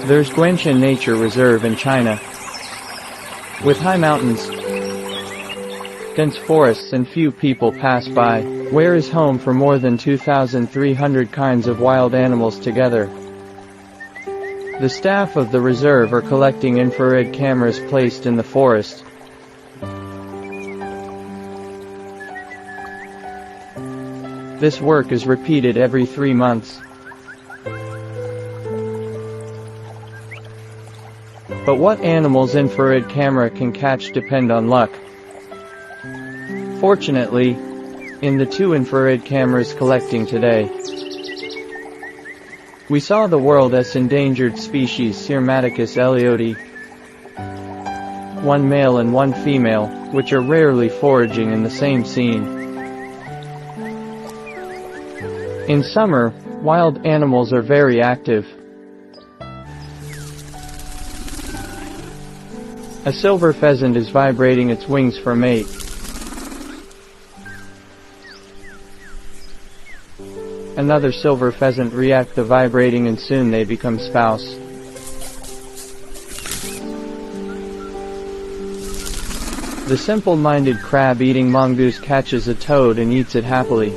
There's Guanshan Nature Reserve in China. With high mountains, dense forests and few people pass by, where is home for more than 2,300 kinds of wild animals together. The staff of the reserve are collecting infrared cameras placed in the forest. This work is repeated every 3 months. But what animals infrared camera can catch depend on luck. Fortunately, in the 2 infrared cameras collecting today, we saw the world's endangered species Syrmaticus ellioti, 1 male and 1 female, which are rarely foraging in the same scene. In summer, wild animals are very active. A silver pheasant is vibrating its wings for mate. Another silver pheasant react to vibrating and soon they become spouse. The simple-minded crab-eating mongoose catches a toad and eats it happily.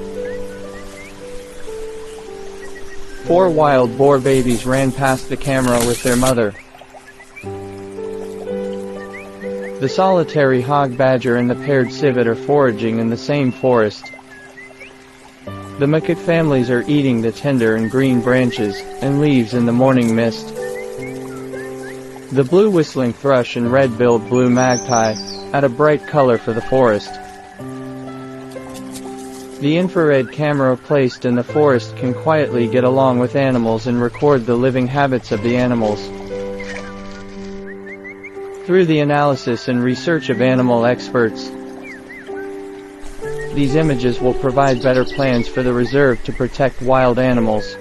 4 wild boar babies ran past the camera with their mother. The solitary hog badger and the paired civet are foraging in the same forest. The macaque families are eating the tender and green branches and leaves in the morning mist. The blue whistling thrush and red-billed blue magpie add a bright color for the forest. The infrared camera placed in the forest can quietly get along with animals and record the living habits of the animals. Through the analysis and research of animal experts, these images will provide better plans for the reserve to protect wild animals.